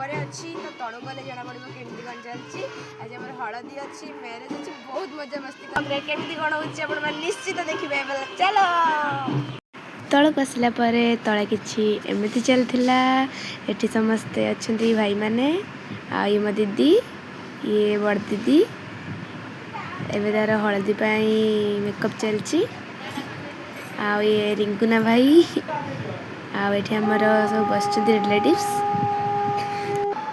ऊपर अच्छी तो तड़ू गले जना पड़ो केमती कौन चलती आज आम हलदी अच्छी मैरेज अच्छी बहुत मजा मस्ती केमती कौन हो निश्चित देखिए चलो तलक आसला तले कि एमती चलता ये समस्ते अच्छा भाई मैंने आई मो दीदी ये बड़ दीदी एवं तार हलदी मेकअप चलती ये रिंकुना भाई आमर सब बस रिलेटिव्स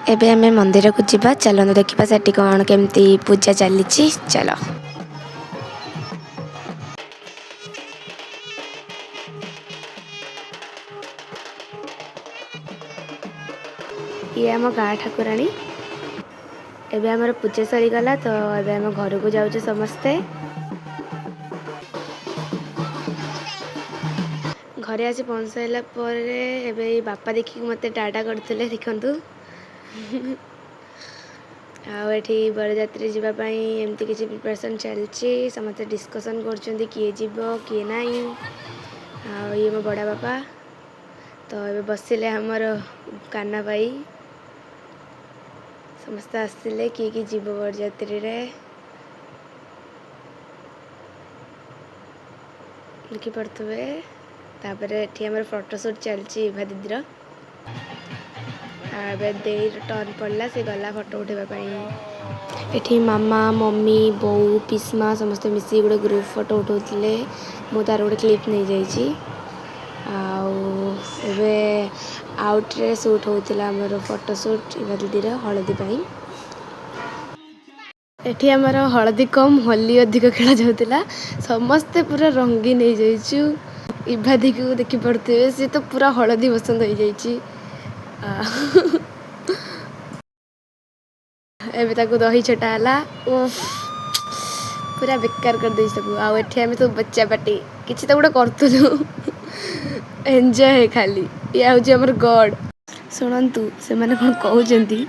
एबे आमे मंदिर को जीवा चलो देखा सेठी कौन केमती पूजा चली चलो ये आम गाँ ठाकुराणी एबे आमर पूजा सरीगला तो एबे आम घर को जाऊँ समस्ते घरे आसी पहुँच सारा पर बापा देखिक मत टाटा करते देखु आठी बरजात्री जावाई एमती किसी प्रिपरेशन चलती समस्त डिस्कसन कर किए जीव किए ना ये मो बड़ा बापा तो ये बसिले हमर काना भाई समस्ते आसते किए जीव बरजात्री देखी पड़े तापर ये फोटोशूट चलती भा दीदीर टर्न पड़ला से गला फोटो उठेबाई एठी मामा मम्मी बो पिस्मा समस्ते मिसी गोटे ग्रुप फोटो उठाते मु तार गोटे क्लिप नहीं जाइए आउट्रे सुट होता आमर फोटोशूट दीदीर हलदी एठी आमर हलदी कम होली अधिक खेला जाऊला समस्ते पूरा रंगीन हो जाइचु इभादी को देखी पड़ते सी तो पूरा हलदी पसंद हो जाइए एबे ताको दही छटा हला पूरा बेकार कर दे सब आठी आम सब बच्चा पाटी किसी तो गोटे करूँ एंजॉय है खाली ये हूँ आमर गॉड शुणु से मैंने कौन कहते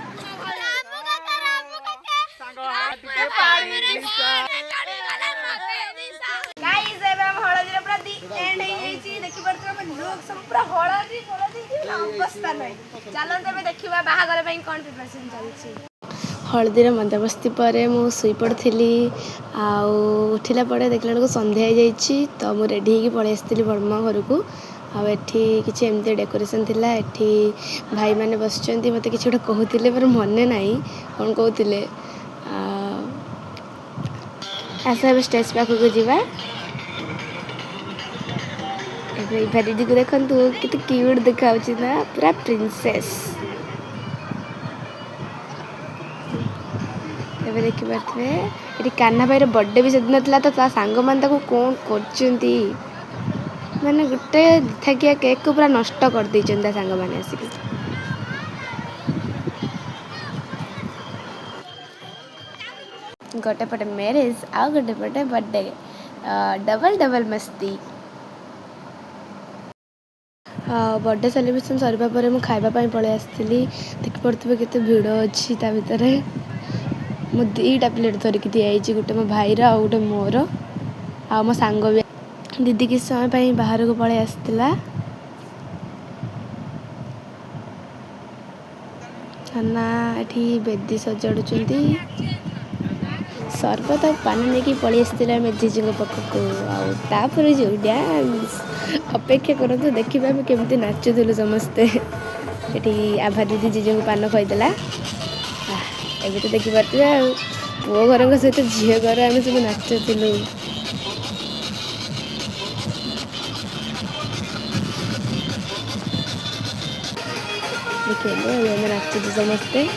हलदीर मजामस्ती पर मु शुई पड़ी उठिला देखला बेलू संध्या हो तो मुझे रेडी होगी पलि आसती बड़मा घर को आठी किसी एमती डेकोरेशन थिला एठी भाई मैंने बस मत कि कहते पर मन ना कौन कहते आस स्टेज पाखक जावा दीदी को देखु केते क्यूट देखा ना पूरा प्रिंसेस एबे देखि पारे ये कान्हा भाई बर्थडे भी सेदिन था तो सांग मैंने कौन कर माने गोटे थकिया केक को पूरा नष्ट कर दी सांग मैंने आसिक गोटे पटे मैरिज आ गोटे पटे बर्थडे डबल डबल मस्ती बर्थडे सेलिब्रेशन सरवा पर मुझे खावाई पलि आसती देखी पड़े केते भिड़ अच्छी ता भितर मु 2टा प्लेट धरिकी दिखाई गोटे मो भाईर आ गोटे मोर आ मो सांग भी दीदी किस समय बाहर को पलि आसला ना एठी बेदी सजाड़ुं सरबत और पानी नहीं पलि आसला जीजी पाखक आपर जो डांस अपेक्षा करूँ देखा केमती नाचुलु समस्ते ये आभा दीदी जीजी को पान खईदेला एबे तो देखी पारे पुओ घर सहित झील घर आम सब नाचुलु देखिए नाचुचु समस्ते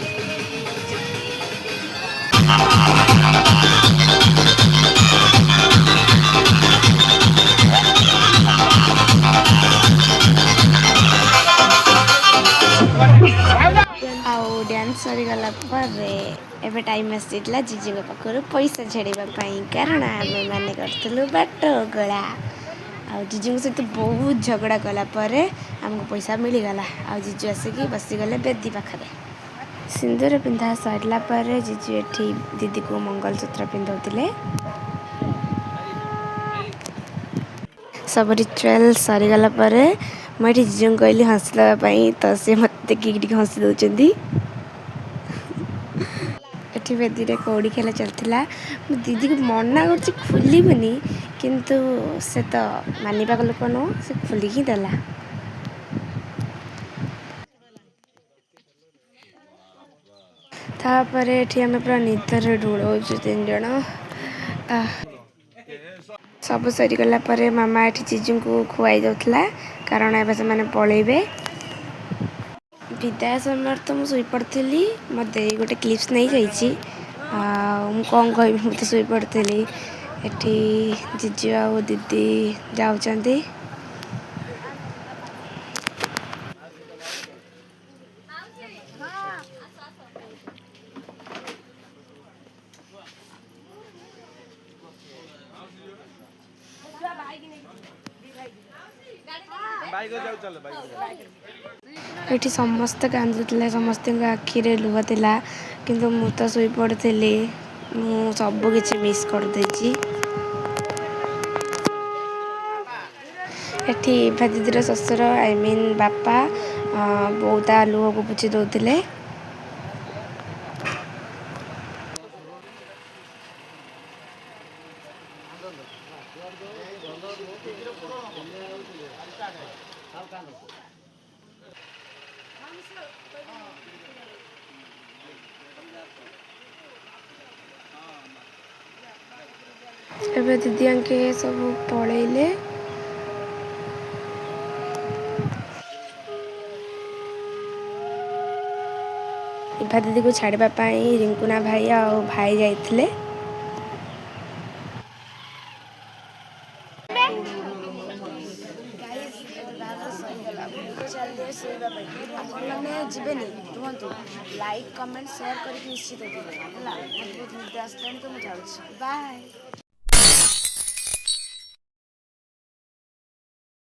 डांस सरीगला एबे टाइम आसीला जीजी पाखर पैसा छाड़ापी कारण आम मैंने करूँ बाट गला आ जीजी सहित बहुत झगड़ा कलापर आमको पैसा मिलगला आ जीजू आसिक बसीगले बेदी पाखे सिंदूर पिंधा सरला जीजू एठी दीदी को मंगलसूत्र पिंधौले सब रिचुअल सरीगला मुझे जीजू कहली हंसवाई तो सी मत देखिए हंसी दौरान ଏଠି ବେଦିରେ କଉଡ଼ି ଖେଳ ଚାଲିଥିଲା। ମୁଁ ଦିଦିକୁ ମନା କରୁଛି ଖୋଲିବନି, କିନ୍ତୁ ସେ ତ ମାନିବାକୁ ଲୋକ ନୁହଁ, ସେ ଖୋଲିକି ଦେଲା। ତାପରେ ଏଠି ଆମେ ପୁରା ନିଦରେ ଢୁଳଉଛୁ 3 ଜଣ। ସବୁ ସରିଗଲା ପରେ ମାମା ଏଠି ଜିଜୁଙ୍କୁ ଖୁଆଇ ଦେଉଥିଲା, କାରଣ ଏବେ ସେମାନେ ପଳେଇବେ। ବିଦାୟ ସମୟରେ ତ ମୁଁ ଶୋଇପଡ଼ିଥିଲି। ମୋ ଦେଇ ଗୋଟେ କ୍ଲିପ୍ସ ନେଇଯାଇଛି। ଆଉ ମୁଁ କ'ଣ କହିବି, ମୁଁ ତ ଶୋଇପଡ଼ିଥିଲି। ଏଠି ଜିଜୁ ଆଉ ଦିଦି ଯାଉଛନ୍ତି। ଏଠି ସମସ୍ତେ କାନ୍ଦୁଥିଲେ, ସମସ୍ତଙ୍କ ଆଖିରେ ଲୁହ ଥିଲା, କିନ୍ତୁ ମୁଁ ତ ଶୋଇପଡ଼ିଥିଲି। ମୁଁ ସବୁ କିଛି ମିସ୍ କରିଦେଇଛି। ଏଠି ଇଭା ଦିଦିର ଶ୍ୱଶୁର ବାପା ବୋଉ ତା ଲୁହକୁ ପୋଛି ଦେଉଥିଲେ। ଏବେ ଦିଦି ଆଙ୍କେ ସବୁ ପଳେଇଲେ। ଇଭା ଦିଦିକୁ ଛାଡ଼ିବା ପାଇଁ ରିଙ୍କୁନା ଭାଇ ଆଉ ଭାଇ ଯାଇଥିଲେ। ଆପଣମାନେ ଯିବେନି ରୁହନ୍ତୁ, ଲାଇକ୍ କମେଣ୍ଟ ସେୟାର କରିକି ନିଶ୍ଚିତ ଯିବେ ହେଲା। ବହୁତ ନିଦ ଆସିଲାଣି ତ ମୁଁ ଯାଉଛି, ବାଏ।